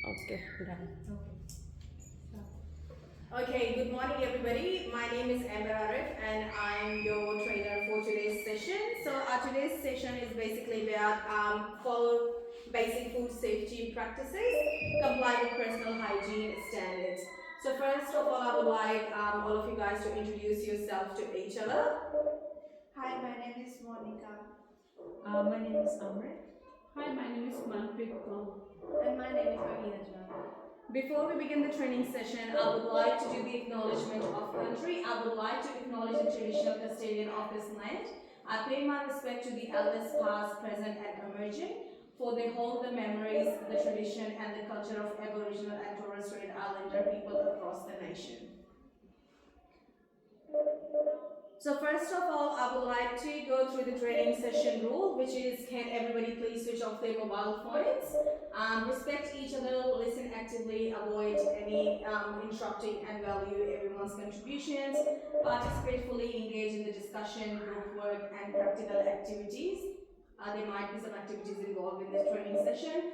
Okay, done. Okay, good morning everybody. My name is Amber Arif and I'm your trainer for today's session. So our today's session is basically about follow basic food safety practices, comply with personal hygiene standards. So first of all, I would like all of you guys to introduce yourself to each other. Hi, my name is Monica. My name is Amrit. Hi, my name is Manpreet Kaur. And my name is Aginajwa. Before we begin the training session, I would like to do the acknowledgement of country. I would like to acknowledge the traditional custodian of this land. I pay my respect to the elders past, present and emerging, for they hold the memories, the tradition and the culture of Aboriginal and Torres Strait Islander people across the nation. So first of all, I would like to go through the training session rule, which is, can everybody please switch off their mobile phones, respect each other, listen actively, avoid any interrupting and value everyone's contributions, participate fully, engage in the discussion, group work and practical activities. There might be some activities involved in this training session.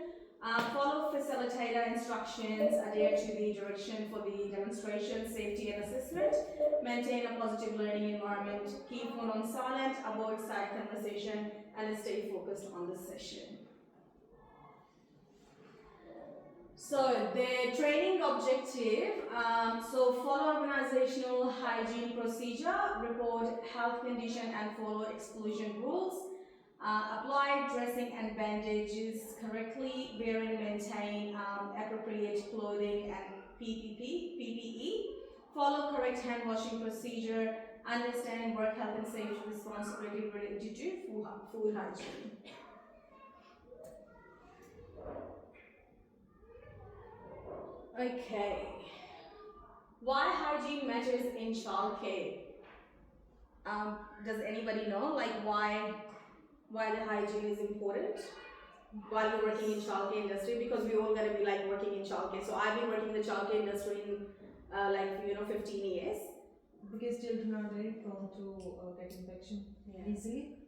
Follow facilitator instructions, adhere to the direction for the demonstration, safety and assessment, maintain a positive learning environment, keep phone on silent, avoid side conversation, and stay focused on the session. So the training objective, so follow organizational hygiene procedure, report health condition and follow exclusion rules. Apply dressing and bandages correctly, wear and maintain appropriate clothing and PPE, follow correct hand washing procedure, understand work health and safety responsibility related to food hygiene. Okay, why hygiene matters in childcare? Does anybody know, like why the hygiene is important while you're working in childcare industry? Because we all gotta be like working in childcare. So I've been working in the childcare industry in 15 years. Because children are very prone to get infection easily.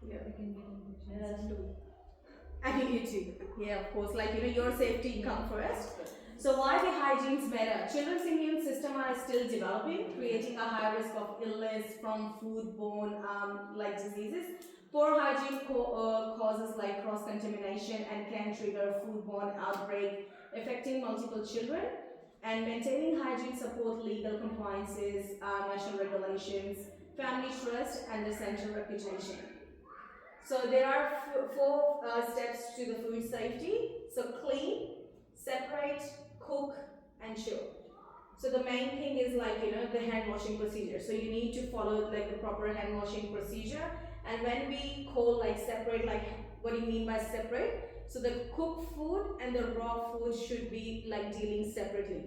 Yeah. They can get infection. Yeah, that's true. I mean you too. Yeah, of course. Like your safety come first. So why the hygienes matter? Children's immune system are still developing, creating a high risk of illness from foodborne diseases. Poor hygiene causes like cross-contamination and can trigger foodborne outbreak affecting multiple children. And maintaining hygiene support legal compliances, national regulations, family trust, and the center reputation. So there are four steps to the food safety. So clean, separate, cook, and chill. So the main thing is the hand washing procedure. So you need to follow the proper hand washing procedure. And when we call separate, what do you mean by separate? So the cooked food and the raw food should be dealing separately.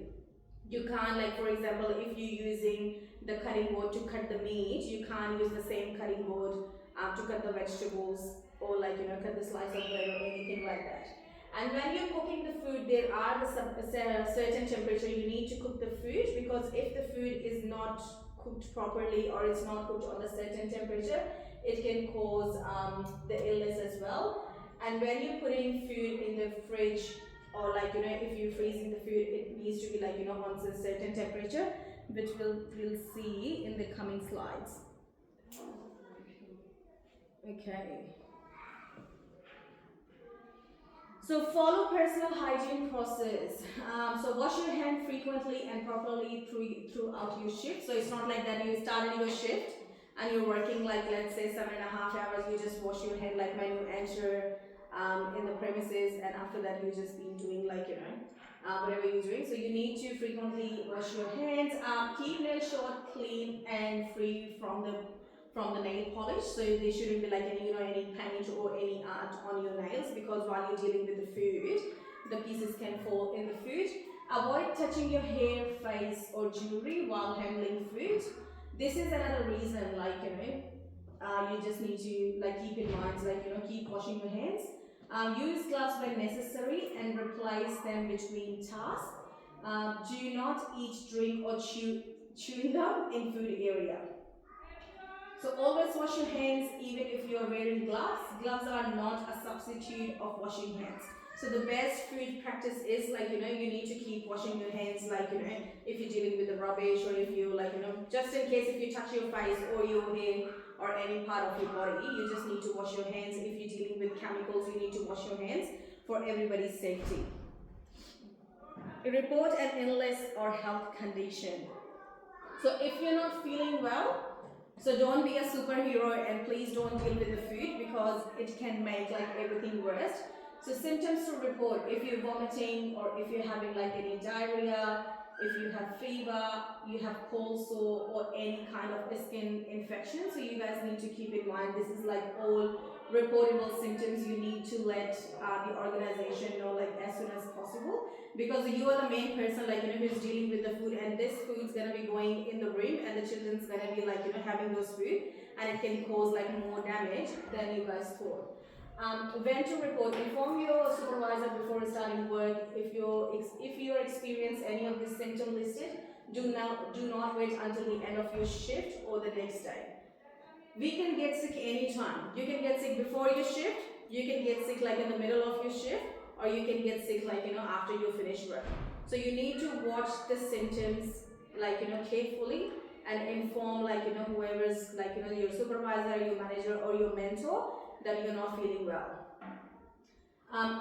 You can't for example, if you're using the cutting board to cut the meat, you can't use the same cutting board to cut the vegetables or cut the slice of bread or anything like that. And when you're cooking the food, there are the certain temperature you need to cook the food, because if the food is not cooked properly or it's not cooked on a certain temperature, it can cause the illness as well. And when you're putting food in the fridge or if you're freezing the food, it needs to be on a certain temperature, which we'll see in the coming slides. Okay. So follow personal hygiene process. So wash your hand frequently and properly throughout your shift. So it's not like that you started your shift and you're working let's say 7.5 hours, you just wash your hand when you enter in the premises, and after that you just been doing whatever you're doing. So you need to frequently wash your hands. Keep nails short, clean and free from the nail polish. So there shouldn't be any paint or any art on your nails, because while you're dealing with the food, the pieces can fall in the food. Avoid touching your hair, face or jewelry while handling food. This is another reason you just need to keep in mind keep washing your hands. Use gloves when necessary and replace them between tasks. Do not eat, drink or chewing gum in food area. So always wash your hands even if you are wearing gloves. Gloves are not a substitute of washing hands. So the best food practice is like, you need to keep washing your hands, like, if you're dealing with the rubbish, or if you like, just in case if you touch your face or your hair or any part of your body, you just need to wash your hands. If you're dealing with chemicals, you need to wash your hands for everybody's safety. Report an illness or health condition. So if you're not feeling well, so don't be a superhero and please don't deal with the food, because it can make like everything worse. So symptoms to report: if you're vomiting, or if you're having like any diarrhea, if you have fever, you have cold sore, or any kind of skin infection. So you guys need to keep in mind, this is like all reportable symptoms. You need to let the organization know like as soon as possible, because you are the main person like who's dealing with the food, and this food's gonna be going in the room, and the children's gonna be like having those food, and it can cause like more damage than you guys thought. When to report: inform your supervisor before starting work. If you experience any of the symptoms listed, do not wait until the end of your shift or the next day. We can get sick anytime. You can get sick before your shift, you can get sick like in the middle of your shift, or you can get sick like after you finish work. So you need to watch the symptoms like carefully, and inform like whoever's like your supervisor, your manager, or your mentor that you're not feeling well.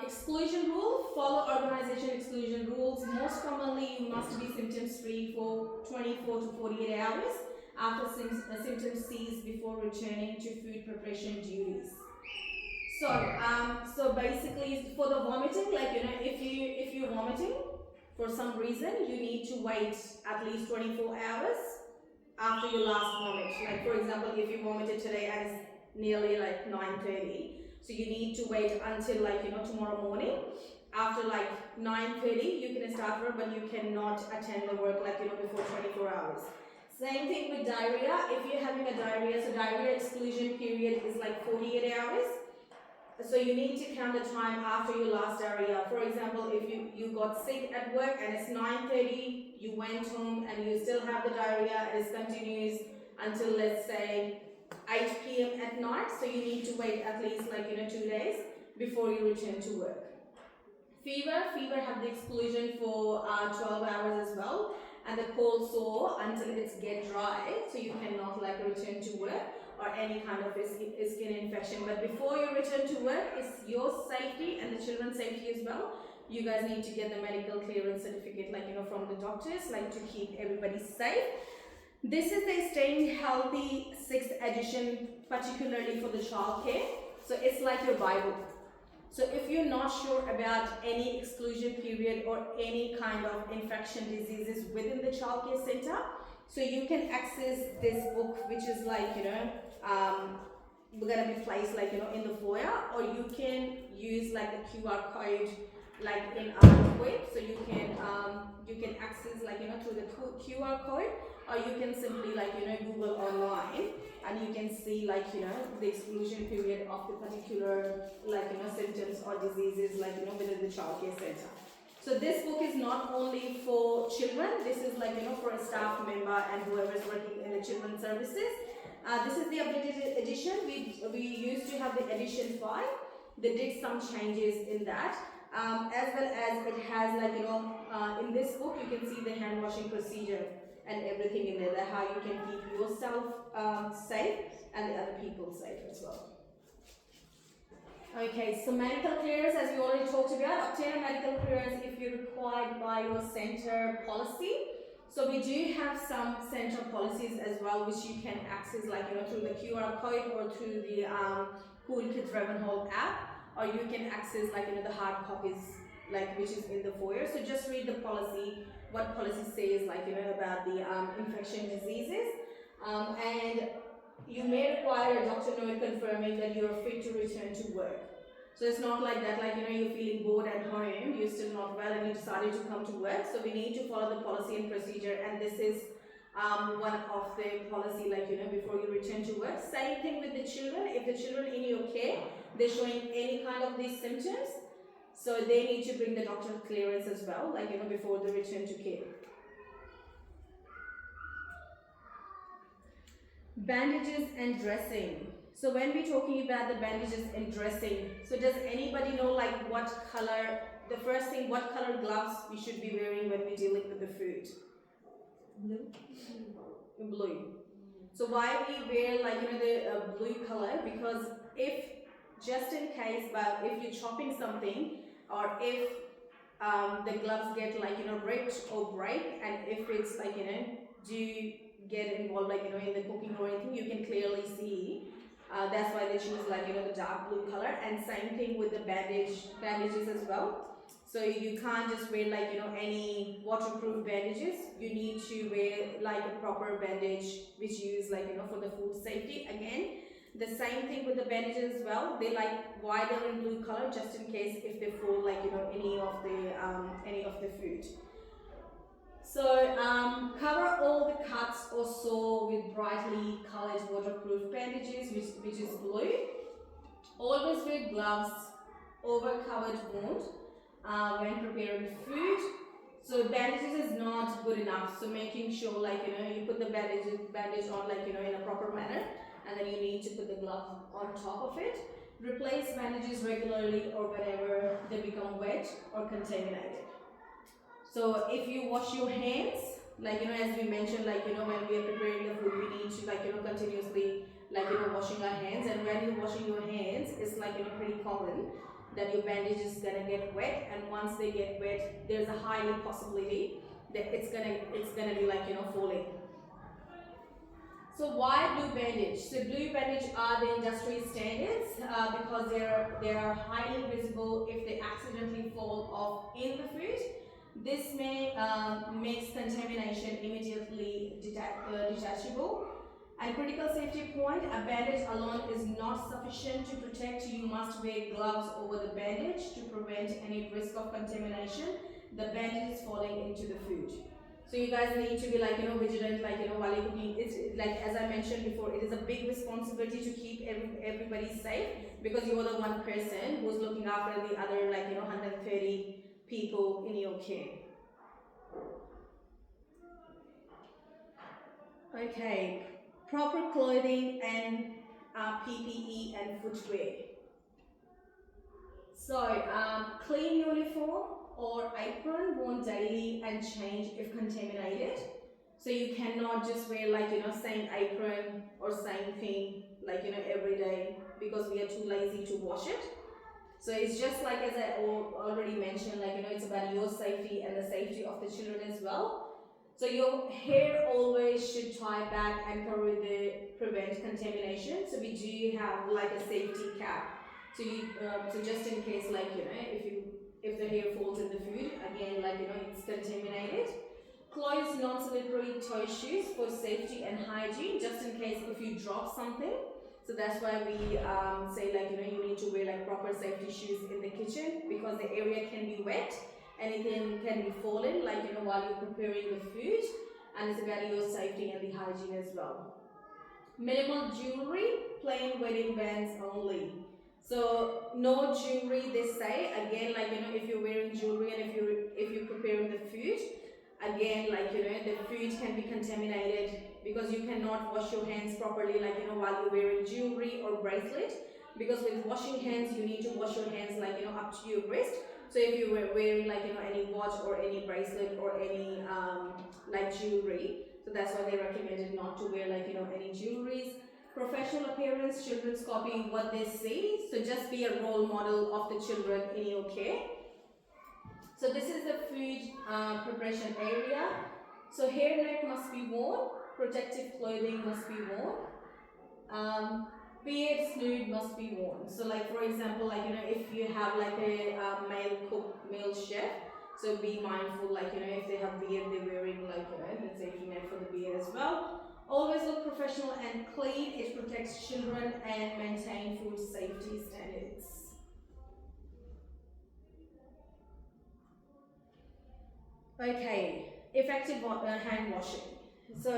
Exclusion rule: follow organization exclusion rules. Most commonly, you must be symptoms free for 24 to 48 hours after symptoms cease before returning to food preparation duties. So basically, for the vomiting, like if you're vomiting for some reason, you need to wait at least 24 hours after your last vomit. Like for example, if you vomited today and it's nearly like 9:30, so you need to wait until like tomorrow morning. After like 9:30, you can start work, but you cannot attend the work like before 24 hours. Same thing with diarrhea. If you're having a diarrhea, so diarrhea exclusion period is like 48 hours. So you need to count the time after your last diarrhea. For example, if you got sick at work and it's 9:30, you went home and you still have the diarrhea, and it continues until let's say 8 p.m. at night. So you need to wait at least like 2 days before you return to work. Fever have the exclusion for 12 hours as well, and the cold sore until it's get dry, so you cannot like return to work, or any kind of skin infection. But before you return to work, it's your safety and the children's safety as well. You guys need to get the medical clearance certificate like from the doctors, like to keep everybody safe. This is the Staying Healthy 6th edition, particularly for the childcare. So it's like your Bible. So if you're not sure about any exclusion period or any kind of infection diseases within the childcare center, so you can access this book, which is like gonna be placed like in the foyer, or you can use like the QR code like in our web. So you can access like through the QR code, or you can simply like Google online, and you can see like the exclusion period of the particular like symptoms or diseases like within the childcare center. So this book is not only for children, this is like for a staff member and whoever is working in the children's services. This is the updated edition. We used to have the edition 5. They did some changes in that, as well as it has like in this book you can see the hand washing procedure and everything in there, how you can keep yourself safe and the other people safe as well. Okay, so medical clearance, as we already talked about, obtain a medical clearance if you're required by your center policy. So we do have some center policies as well, which you can access like through the QR code or through the Cool Kids Ravenhall app, or you can access like the hard copies like which is in the foyer. So just read the policy, what policy says like about the infection diseases, and you may require a doctor note confirming that you are fit to return to work. So it's not like that, like you're feeling bored at home, you're still not well, and you decided to come to work. So we need to follow the policy and procedure, and this is one of the policy like before you return to work. Same thing with the children. If the children in your care, they're showing any kind of these symptoms, so they need to bring the doctor clearance as well, like before they return to care. Bandages and dressing. So when we're talking about the bandages and dressing, so does anybody know like what color, the first thing, what color gloves we should be wearing when we're dealing with the food? Blue. Blue. So why we wear like the blue color? Because if just in case, but if you're chopping something, or if the gloves get like ripped or break, and if it's like do get involved like in the cooking or anything, you can clearly see. That's why they choose like the dark blue color. And same thing with the bandages as well. So you can't just wear like any waterproof bandages. You need to wear like a proper bandage which you use like for the food safety. Again, the same thing with the bandages as well. They like why they're in blue color, just in case if they fall like any of the food. So cover all the cuts or sore with brightly colored waterproof bandages, which is blue. Always wear gloves over covered wound when preparing food. So bandages is not good enough. So making sure like you put the bandage on like in a proper manner, and then you need to put the glove on top of it. Replace bandages regularly or whenever they become wet or contaminated. So if you wash your hands, like as we mentioned, like when we are preparing the food, we need to like continuously like washing our hands. And when you're washing your hands, it's like pretty common that your bandage is gonna get wet, and once they get wet, there's a high possibility that it's gonna be like falling. So why blue bandage? So blue bandage are the industry standards because they are highly visible if they accidentally fall off in the food. This may makes contamination immediately detachable. And critical safety point, a bandage alone is not sufficient to protect. You must wear gloves over the bandage to prevent any risk of contamination. The bandage is falling into the food. So you guys need to be like vigilant, like while you're cooking. It's like as I mentioned before, it is a big responsibility to keep everybody safe, because you're the one person who's looking after the other like 130 people in your care. Okay, proper clothing and PPE and footwear. So clean uniform or apron worn daily and change if contaminated. So you cannot just wear like same apron or same thing like every day, because we are too lazy to wash it. So it's just like as I already mentioned, like it's about your safety and the safety of the children as well. So your hair always should tie back and cover the prevent contamination. So we do have like a safety cap. So you so just in case like if the hair falls in the food, again like it's contaminated. Close non-slippery toe shoes for safety and hygiene, just in case if you drop something. So that's why we say like you need to wear like proper safety shoes in the kitchen, because the area can be wet, anything can be fallen like while you're preparing the food, and it's about your safety and the hygiene as well. Minimal jewelry, plain wedding bands only. So no jewelry, they say. Again, like if you're wearing jewelry and if you're preparing the food, again like the food can be contaminated, because you cannot wash your hands properly like while you're wearing jewelry or bracelet, because with washing hands you need to wash your hands like up to your wrist. So if you were wearing like any watch or any bracelet or any like jewelry, so that's why they recommended not to wear like any jewelries. Professional appearance, children's copying what they see, so just be a role model of the children in your care. So this is the food preparation area. So hairnet must be worn, protective clothing must be worn, beard snood must be worn. So like for example, like if you have like a male cook, male chef, so be mindful like if they have beard, they're wearing like the safety net for the beard as well. Always look professional and clean. It protects children and maintain food safety standards. Okay, effective hand washing. So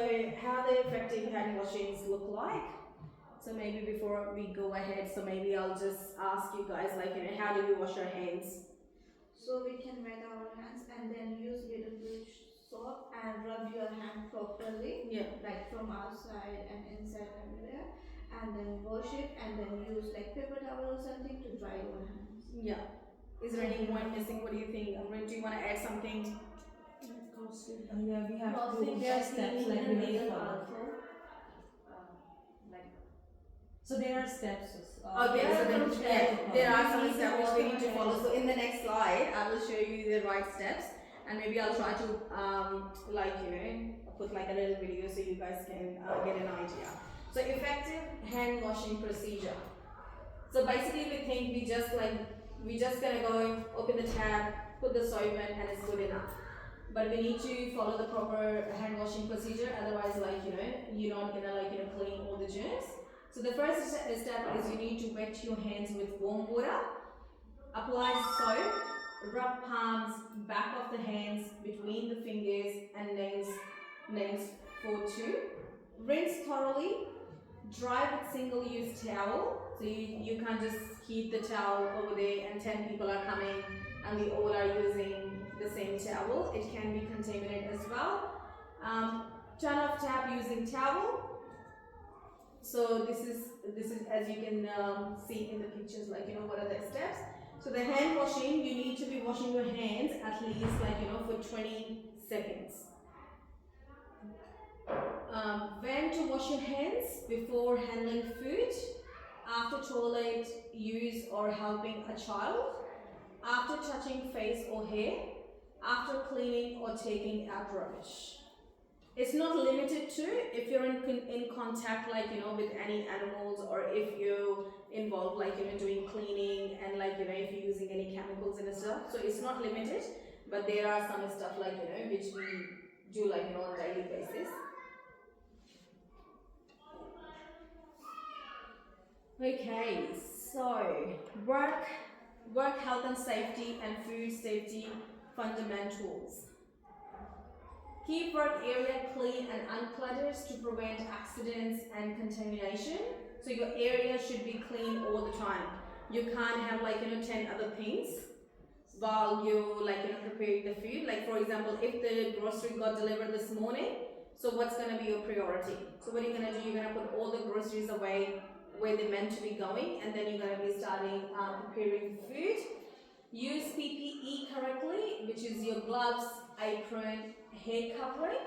how the effective hand washings look like. So maybe before we go ahead, so maybe I'll just ask you guys like how do we wash our hands? So we can wet our hands and then use little bit soap and rub your hand properly. Yeah. Like from outside and inside everywhere. and then wash it and then use like paper towel or something to dry your hands. Yeah. Is there any point missing? What do you think? Amrit, do you want to add something? Yeah, we have Well, to think steps like we need to follow. So there are steps. Okay, so then, which we yeah, have to there follow. are some steps which we need to follow. So in the next slide, I will show you the right steps, and maybe I'll try to put like a little video so you guys can get an idea. So effective hand washing procedure. So basically, we think we just gonna go open the tab, put the soap in, and it's good enough. But we need to follow the proper hand washing procedure. Otherwise, you're not gonna clean all the germs. So the first step is you need to wet your hands with warm water. Apply soap. Rub palms, back of the hands, between the fingers and nails for 2. Rinse thoroughly. Dry with single-use towel. So you can't just keep the towel over there and 10 people are coming and we all are using the same towel. It can be contaminated as well. Turn off tap using towel. So this is as you can see in the pictures, what are the steps. So the hand washing, you need to be washing your hands at least for 20 seconds. When to wash your hands: before handling food, after toilet use or helping a child, after touching face or hair, after cleaning or taking out rubbish. It's not limited to if you're in contact with any animals, or if you're involved doing cleaning and if you're using any chemicals and stuff. So it's not limited, but there are some stuff which we do on a daily basis. Okay, so work health and safety and food safety fundamentals. Keep work area clean and uncluttered to prevent accidents and contamination. So your area should be clean all the time. You can't have 10 other things while you preparing the food. Like for example, if the grocery got delivered this morning, so what's gonna be your priority? So what are you gonna do? You're gonna put all the groceries away where they're meant to be going, and then you're gonna be starting preparing food. Use PPE correctly, which is your gloves, apron, hair covering.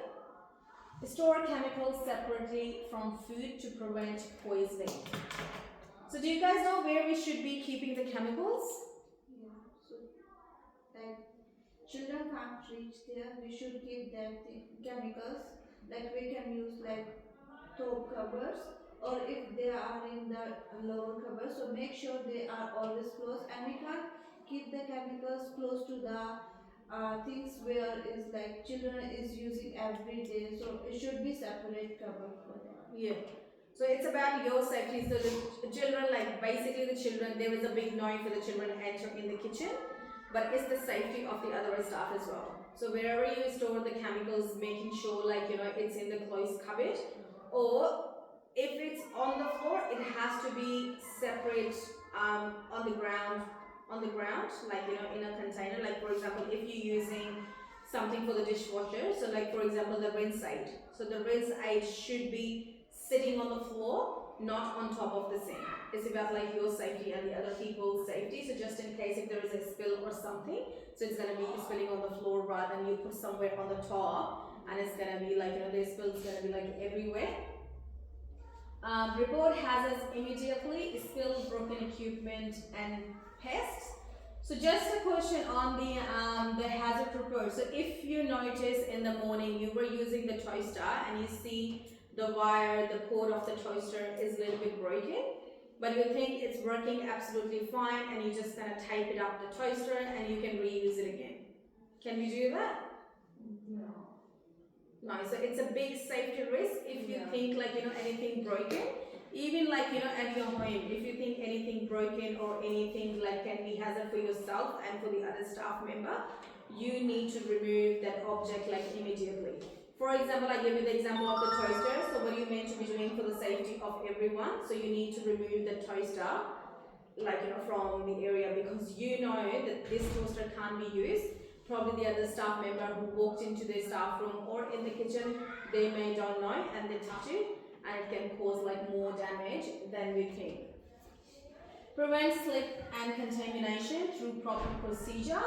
Store chemicals separately from food to prevent poisoning. So do you guys know where we should be keeping the chemicals? Yeah, so like children can't reach there, we should keep them chemicals. Like we can use top covers, or if they are in the lower covers, so make sure they are always closed, and we can't keep the chemicals close to the things where is children is using every day, so it should be separate cover for them. Yeah. So it's about your safety. So the children, basically the children, there is a big no for the children entering in the kitchen, but it's the safety of the other staff as well. So wherever you store the chemicals, making sure it's in the closed cupboard, or if it's on the floor, it has to be separate on the ground, in a container. Like for example, if you're using something for the dishwasher, so for example the rinse aid. So the rinse aid should be sitting on the floor, not on top of the sink. It's about your safety and the other people's safety. So just in case if there is a spill or something, so it's gonna be spilling on the floor rather than you put somewhere on the top, and it's gonna be the spill's gonna be everywhere. Report hazards immediately: spill, broken equipment, and pests. So just a question on the hazard report. So if you notice in the morning you were using the toaster and you see the wire, the cord of the toaster is a little bit broken, but you think it's working absolutely fine, and you're just gonna tape it up the toaster and you can reuse it again. Can we do that? No, so it's a big safety risk if you think anything broken. Even at your home, if you think anything broken or anything can be hazard for yourself and for the other staff member, you need to remove that object immediately. For example, I gave you the example of the toaster. So what are you meant to be doing for the safety of everyone? So you need to remove the toaster from the area, because you know that this toaster can't be used. Probably the other staff member who walked into their staff room or in the kitchen, they may don't know and they touch it, and it can cause like more damage than we think. Prevent slip and contamination through proper procedure.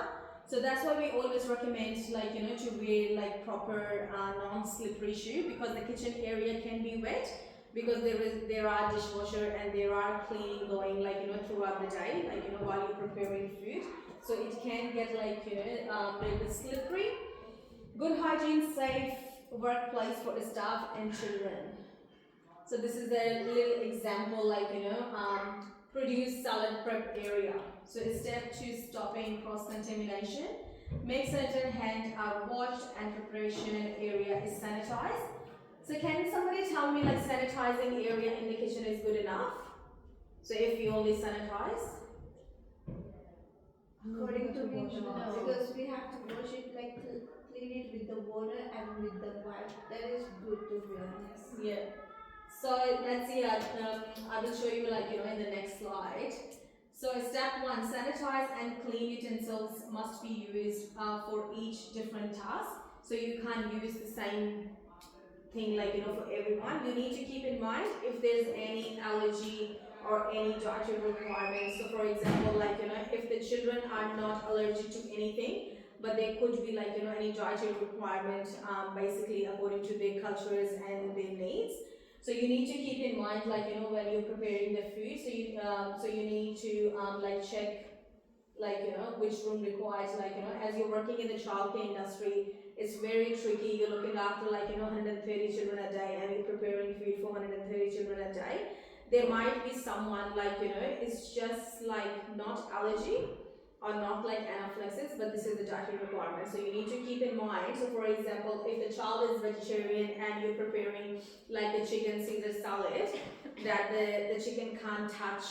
So that's why we always recommend like to wear like proper non-slippery shoe, because the kitchen area can be wet, because there are dishwasher and there are cleaning going like throughout the day, like while you're preparing food, so it can get like a little bit slippery. Good hygiene, safe workplace for staff and children. So this is a little example, like produce salad prep area. So step 2, stopping cross contamination. Make certain hands are washed and preparation area is sanitized. So can somebody tell me like sanitizing area in the kitchen is good enough? So if you only sanitize? According to me, no, No. because we have to wash it like clean it with the water and with the wipe. That is good, to be honest. Yeah. So let's see, I will show you like in the next slide. So step 1, sanitize and clean utensils must be used for each different task. So you can't use the same thing like for everyone. You need to keep in mind if there's any allergy or any dietary requirements. So for example, like if the children are not allergic to anything, but there could be like any dietary requirement basically according to their cultures and their needs. So you need to keep in mind like when you're preparing the food, so you need to like check like which room requires like as you're working in the childcare industry, it's very tricky. You're looking after like 130 children a day and you're preparing food for 130 children a day. There might be someone like it's just like not allergy or not like anaphylaxis, but this is the dietary requirement. So you need to keep in mind. So for example, if the child is vegetarian and you're preparing like the chicken Caesar salad, that the chicken can't touch,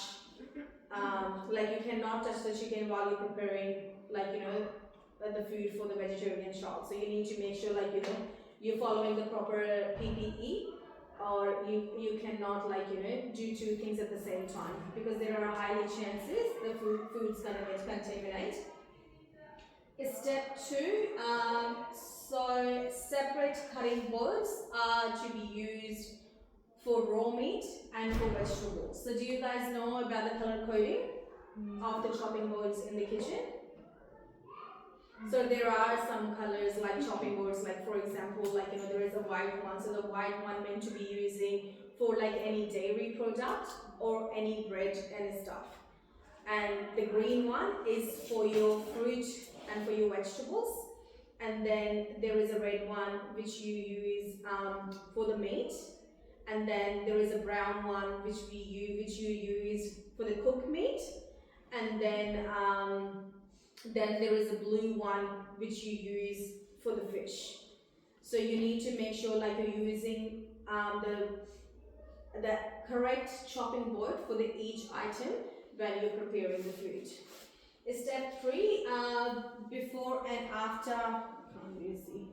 like you cannot touch the chicken while you're preparing like the food for the vegetarian child. So you need to make sure like you're following the proper PPE, or you cannot like do two things at the same time, because there are highly chances the food's gonna get contaminated. Step 2, so separate cutting boards are to be used for raw meat and for vegetables. So do you guys know about the color coding of the chopping boards in the kitchen? So there are some colors like chopping boards, like for example, like there is a white one. So the white one meant to be using for like any dairy product or any bread and stuff. And the green one is for your fruit and for your vegetables. And then there is a red one which you use for the meat. And then there is a brown one which you use for the cooked meat. And then there is a blue one which you use for the fish. So you need to make sure like you're using the correct chopping board for each item when you're preparing the food. Step 3, before and after, can't really see.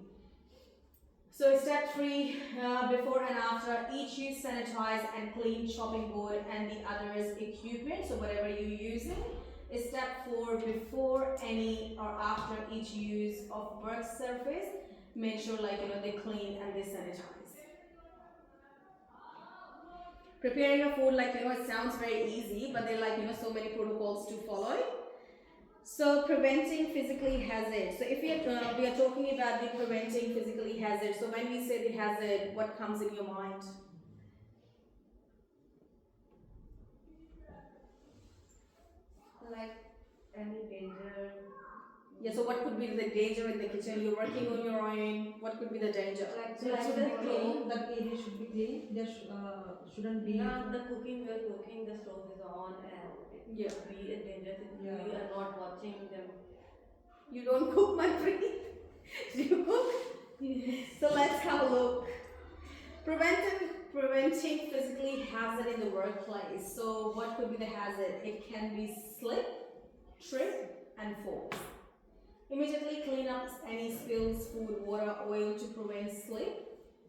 So step 3, before and after each use, sanitize and clean chopping board and the others equipment, so whatever you're using. Step 4, before any or after each use of work surface, make sure like they clean and they sanitize. Preparing a food, like it sounds very easy, but there are like so many protocols to follow. So preventing physically hazard. So if we are talking about the preventing physically hazard, so when we say the hazard, what comes in your mind? Like any danger. Yeah, so what could be the danger in the kitchen? You're working on your own, what could be the danger? Like So it should be clean, that area should be clean, there shouldn't be... Now the cooking, we're cooking, the stove is on and it Yeah. could be a dangerous if Yeah. we are not watching them. You don't cook, my friend. Do you cook? So let's have a look. Preventing physically hazard in the workplace. So what could be the hazard? It can be slip, trip, and falls. Immediately clean up any spills, food, water, oil to prevent slip.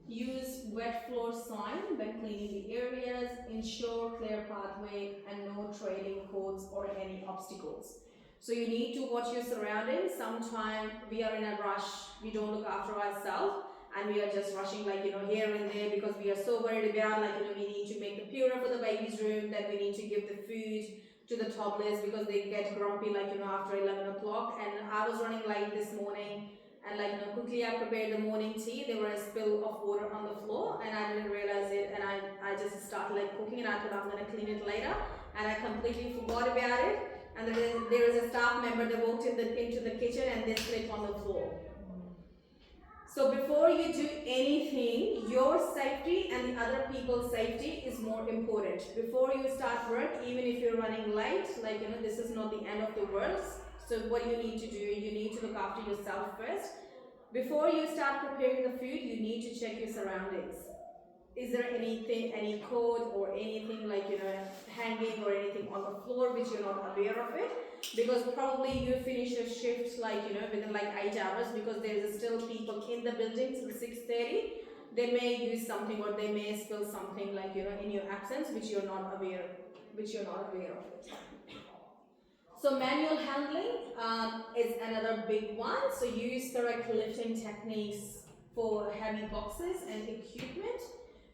Use wet floor sign when cleaning the areas. Ensure clear pathway and no trailing cords or any obstacles. So you need to watch your surroundings. Sometimes we are in a rush, we don't look after ourselves, and we are just rushing like here and there because we are so worried about like we need to make the puree for the baby's room, then we need to give the food to the toddlers because they get grumpy like after 11 o'clock. And I was running late this morning, and like quickly I prepared the morning tea. There was a spill of water on the floor and I didn't realize it, and I just started like cooking, and I thought I'm gonna clean it later, and I completely forgot about it. And there is a staff member that walked into the kitchen and they slipped on the floor. So before you do anything, your safety and the other people's safety is more important. Before you start work, even if you're running late, like this is not the end of the world. So what you need to do, you need to look after yourself first. Before you start preparing the food, you need to check your surroundings. Is there anything, any code or anything like hanging or anything on the floor which you're not aware of it? Because probably you finish your shift like within like 8 hours, because there is still people in the building till 6:30. They may use something or they may spill something like in your absence which you're not aware of it. So manual handling is another big one. So use correct lifting techniques for heavy boxes and equipment.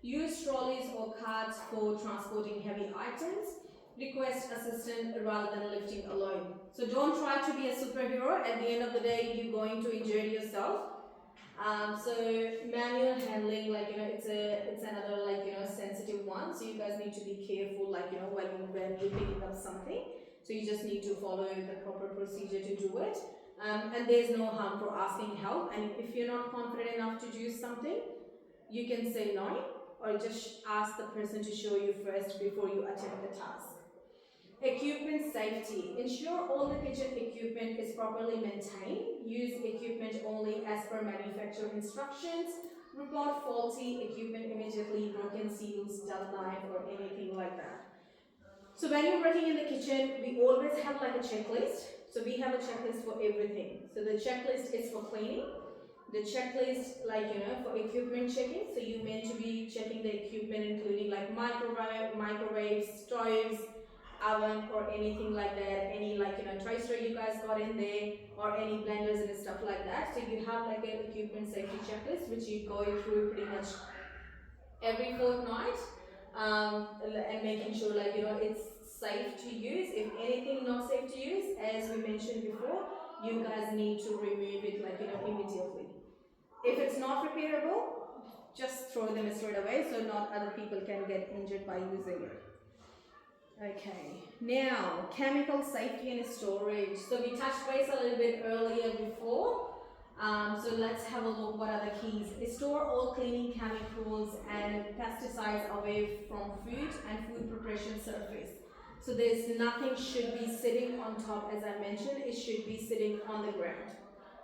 Use trolleys or carts for transporting heavy items. Request assistance rather than lifting alone. So don't try to be a superhero. At the end of the day, you're going to injure yourself. So manual handling, like it's another like sensitive one. So you guys need to be careful, like when you're picking up something. So you just need to follow the proper procedure to do it. And there's no harm for asking help. And if you're not confident enough to do something, you can say no, or just ask the person to show you first before you attempt the task. Equipment safety. Ensure all the kitchen equipment is properly maintained. Use equipment only as per manufacturer instructions. Report faulty equipment immediately, broken seals, dull knife, or anything like that. So when you're working in the kitchen, we always have like a checklist. So we have a checklist for everything. So the checklist is for cleaning. The checklist, like for equipment checking. So you meant to be checking the equipment, including like microwaves, stoves, oven, or anything like that. Any like toaster you guys got in there, or any blenders and stuff like that. So you have like an equipment safety checklist which you go through pretty much every fortnight, and making sure like it's safe to use. If anything not safe to use, as we mentioned before, you guys need to remove it like immediately. If it's not repairable, just throw them straight away so not other people can get injured by using it. Okay, now chemical safety and storage. So we touched base a little bit earlier before. So let's have a look what are the keys. Store all cleaning chemicals and pesticides away from food and food preparation surface. So there's nothing should be sitting on top, as I mentioned, it should be sitting on the ground.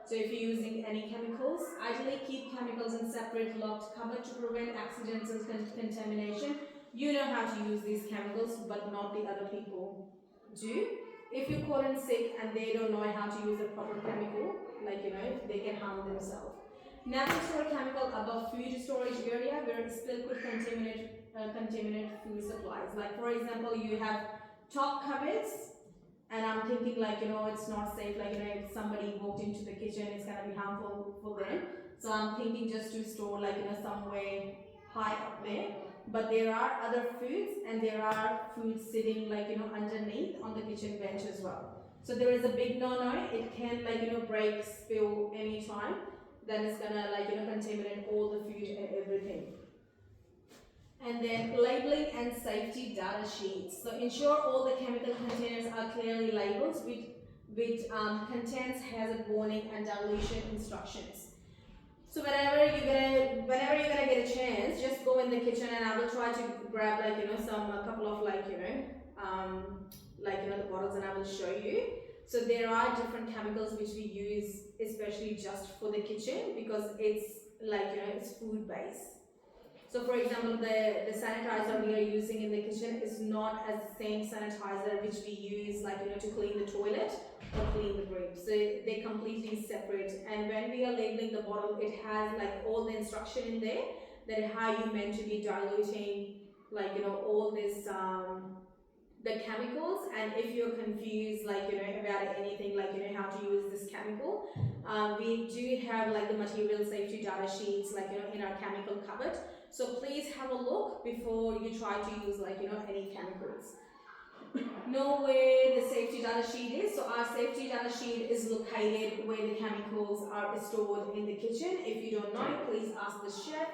So if you're using any chemicals, ideally keep chemicals in separate locked cupboard to prevent accidental contamination. You know how to use these chemicals, but not the other people do. If you call in sick and they don't know how to use a proper chemical, like they can harm themselves. Never store chemical above food storage area where it still could contaminate food supplies. Like for example, you have top cupboards, and I'm thinking like it's not safe. Like if somebody walked into the kitchen, it's gonna be harmful for them. So I'm thinking just to store like somewhere high up there. But there are other foods, and there are foods sitting like underneath on the kitchen bench as well. So there is a big no-no. It can like break, spill anytime. Then it's gonna like contaminate all the food and everything. And then labeling and safety data sheets. So ensure all the chemical containers are clearly labeled with contents, hazard warning, and dilution instructions. So whenever you're gonna get a chance, just go in the kitchen, and I will try to grab like a couple of like the bottles, and I will show you. So there are different chemicals which we use especially just for the kitchen, because it's like it's food based. So for example, the sanitizer we are using in the kitchen is not as the same sanitizer which we use like to clean the toilet or clean the grapes. So they're completely separate. And when we are labeling the bottle, it has like all the instruction in there that how you meant to be diluting like all this the chemicals, and if you're confused about anything how to use this chemical, we do have the material safety data sheets in our chemical cupboard, so please have a look before you try to use any chemicals. Know where the safety data sheet is. So our safety data sheet is located where the chemicals are stored in the kitchen. If you don't know, please ask the chef,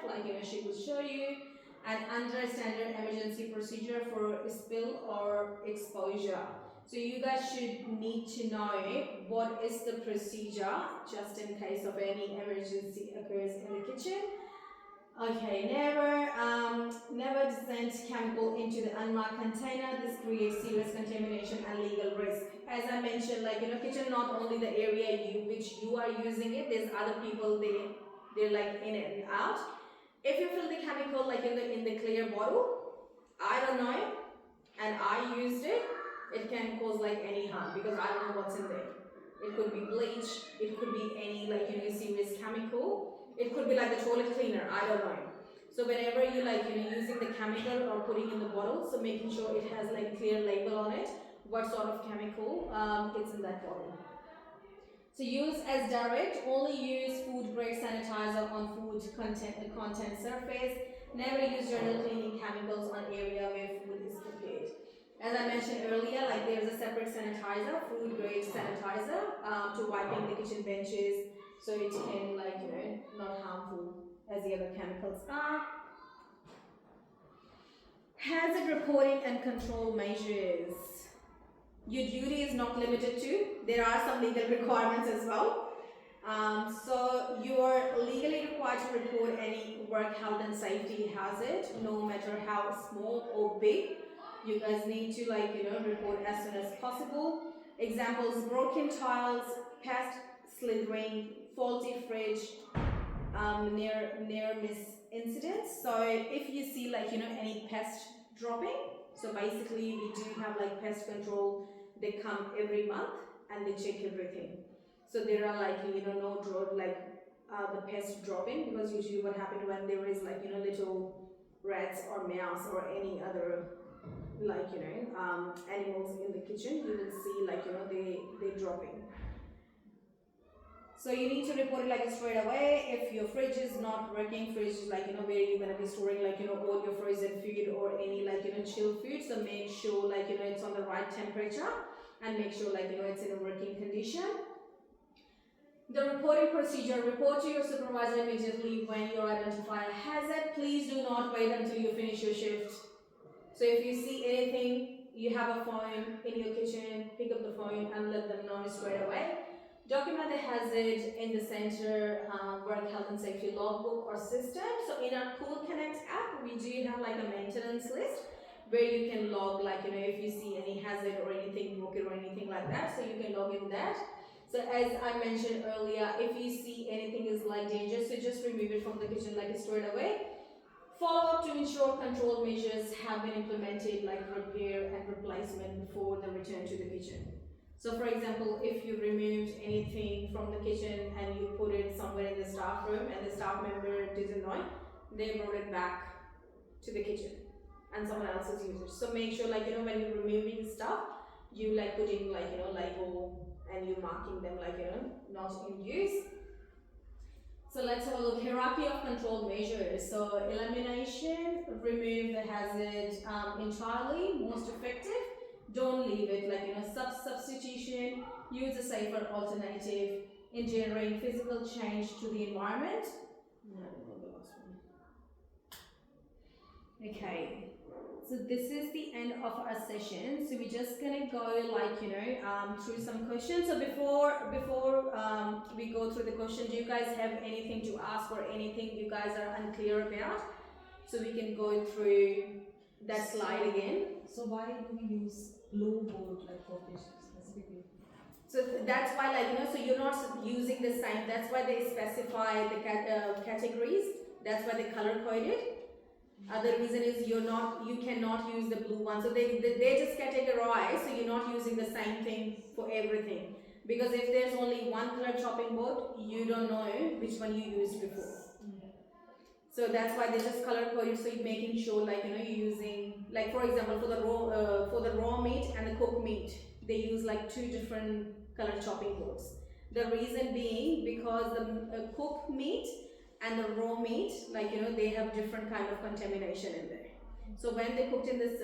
she will show you. And under standard emergency procedure for spill or exposure. So you guys should need to know what is the procedure just in case of any emergency occurs in the kitchen. Okay, never dispense chemical into the unmarked container. This creates serious contamination and legal risk. As I mentioned, kitchen not only the area which you are using it. There's other people they're in and out. If you fill the chemical in the clear bottle, I don't know, and I used it, it can cause any harm because I don't know what's in there. It could be bleach, it could be any serious chemical. It could be the toilet cleaner, I don't know. So whenever you using the chemical or putting in the bottle, so making sure it has clear label on it, what sort of chemical is in that bottle. So use as direct, only use food grade sanitizer on food content surface. Never use general cleaning chemicals on area where food is prepared. As I mentioned earlier, there's a separate sanitizer, food grade sanitizer, to wiping the kitchen benches, so it can not harmful as the other chemicals are. Hazard reporting and control measures. Your duty is not limited to, there are some legal requirements as well. So you are legally required to report any work health and safety hazard, no matter how small or big. You guys need to report as soon as possible. Examples: broken tiles, pest slithering, faulty fridge, near miss incidents. So if you see any pest dropping, so basically we do have pest control. They come every month and they check everything. So there are no drop the pest dropping, because usually what happens when there is little rats or mouse or any other animals in the kitchen, you will see they dropping. So you need to report it straight away. If your fridge is not working, fridge is where you're gonna be storing all your frozen food or any chilled food. So make sure it's on the right temperature and make sure it's in a working condition. The reporting procedure: report to your supervisor immediately when you identify a hazard. Please do not wait until you finish your shift. So if you see anything, you have a phone in your kitchen, pick up the phone and let them know straight away. Document the hazard in the center work health and safety logbook or system. So in our Cool Connect app, we do have a maintenance list where you can log if you see any hazard or anything broken or anything like that, so you can log in that. So as I mentioned earlier, if you see anything is dangerous, so just remove it from the kitchen straight away. Follow up to ensure control measures have been implemented, repair and replacement before the return to the kitchen. So for example, if you removed anything from the kitchen and you put it somewhere in the staff room and the staff member didn't know, they brought it back to the kitchen and someone else has used it. So make sure when you're removing stuff, you putting label and you marking them not in use. So let's have a look. Hierarchy of control measures. So elimination, remove the hazard entirely, most effective. Don't leave it substitution, use a safer alternative, engineering physical change to the environment. No, the last one. Okay, so this is the end of our session. So we're just gonna go through some questions. So before we go through the questions, do you guys have anything to ask or anything you guys are unclear about? So we can go through that slide again. So why do we use blue board for fish specifically? So that's why so you're not using the same, that's why they specify the categories, that's why they color coded. Other reason is you cannot use the blue one, so they just categorize, so you're not using the same thing for everything, because if there's only one color chopping board, you don't know which one you used before. So that's why they just color coded. So you're making sure, like you're using, like for example, for the raw meat and the cooked meat, they use like two different color chopping boards. The reason being because the cooked meat and the raw meat, like they have different kind of contamination in there. So when they cooked in this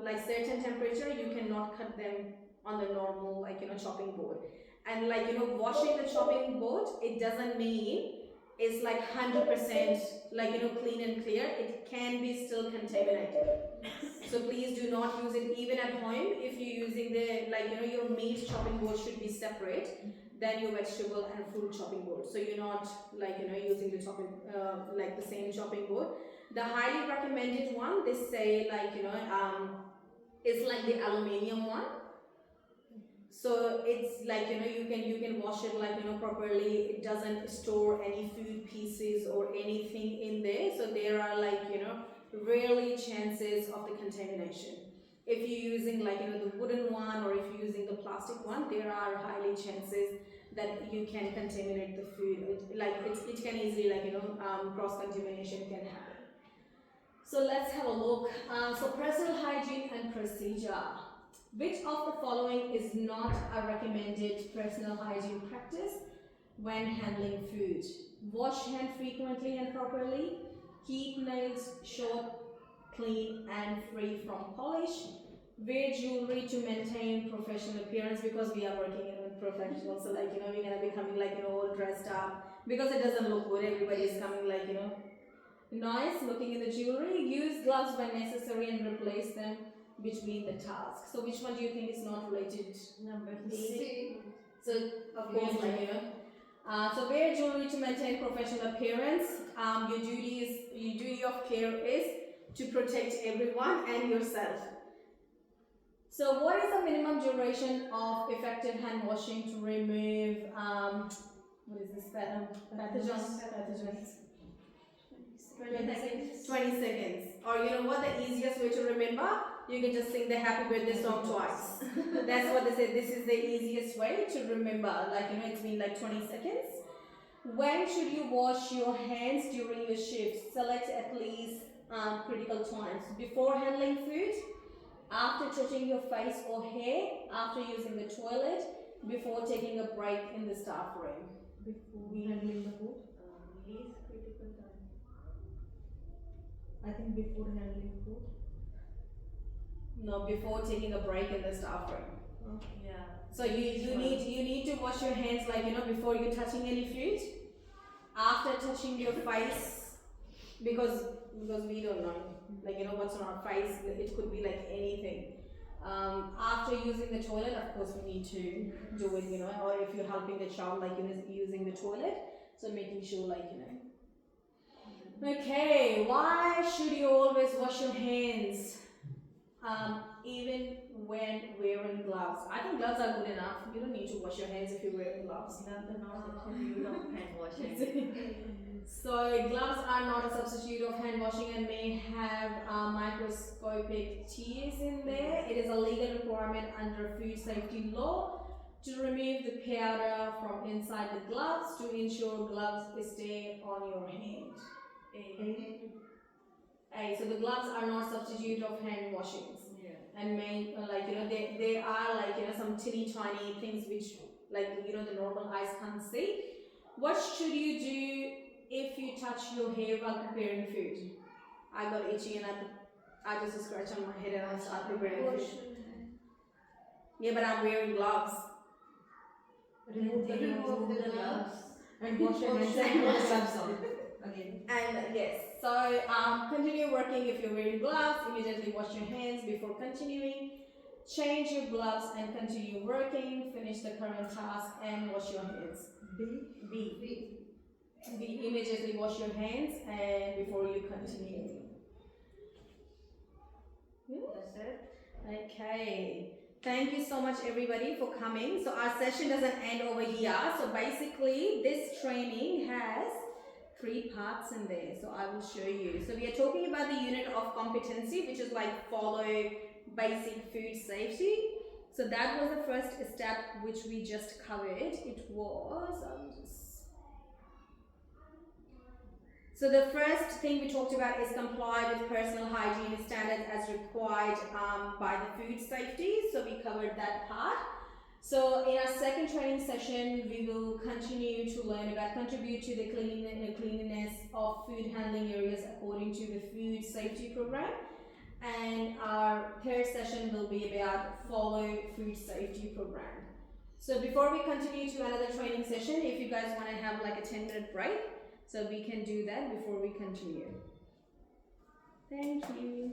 like certain temperature, you cannot cut them on the normal like chopping board. And like washing the chopping board, it doesn't mean it's like 100% like clean and clear. It can be still contaminated. So please do not use it even at home. If you're using the like your meat chopping board should be separate than your vegetable and fruit chopping board. So you're not like using the chopping like the same chopping board. The highly recommended one, they say like it's like the aluminium one. So it's like you can wash it like properly. It doesn't store any food pieces or anything in there. So there are like rarely chances of the contamination. If you're using like the wooden one, or if you're using the plastic one, there are highly chances that you can contaminate the food. It can easily like cross contamination can happen. So let's have a look. So personal hygiene and procedure. Which of the following is not a recommended personal hygiene practice when handling food? Wash hands frequently and properly. Keep nails short, clean and free from polish. Wear jewelry to maintain professional appearance, because we are working with professionals. So like we're gonna be coming like all dressed up, because it doesn't look good. Everybody is coming like nice looking in the jewelry. Use gloves when necessary and replace them between the tasks. So which one do you think is not related? Number C. So of course like so wear jewelry to maintain professional appearance. Your duty of care is to protect everyone and yourself. So what is the minimum duration of effective hand washing to remove what is this pathogens? 20 seconds. 20 seconds. Or you know what, the easiest way to remember, you can just sing the happy birthday song twice. That's what they say. This is the easiest way to remember. Like it's been like 20 seconds. When should you wash your hands during your shift? Select at least critical times. Before handling food, after touching your face or hair, after using the toilet, before taking a break in the staff room. Before handling the food. Least critical time. I think before handling food. No, before taking a break in the staff room. Yeah. So you need to wash your hands like before you're touching any food, after touching your face, because we don't know like what's on our face. It could be like anything. After using the toilet, of course we need to do it or if you're helping the child like using the toilet, so making sure like Okay, why should you always wash your hands? Even when wearing gloves. I think gloves are good enough. You don't need to wash your hands if you're wearing gloves. Not the substitute of hand washing. So gloves are not a substitute of hand washing and may have microscopic tears in there. It is a legal requirement under food safety law to remove the powder from inside the gloves to ensure gloves stay on your hand. So the gloves are not substitute of hand washings. And may there are like some teeny tiny things which like the normal eyes can't see. What should you do if you touch your hair while preparing food? I got itchy and I just scratch on my head and I start preparing food. Yeah, but I'm wearing gloves. Remove the gloves. and wash your hands and put the gloves on again. And yes, so continue working. If you're wearing gloves, immediately wash your hands before continuing. Change your gloves and continue working. Finish the current task and wash your hands. B. Immediately wash your hands and before you continue. That's it. Okay. Thank you so much everybody for coming. So our session doesn't end over here. So basically this training has 3 parts in there. So I will show you. So we are talking about the unit of competency, which is like follow basic food safety. So that was the first step which we just covered. It was So the first thing we talked about is comply with personal hygiene standards as required by the food safety. So we covered that part. So in our second training session, we will continue to learn about contribute to the cleanliness of food handling areas according to the food safety program. And our third session will be about follow food safety program. So before we continue to another training session, if you guys want to have like a 10-minute break, so we can do that before we continue. Thank you.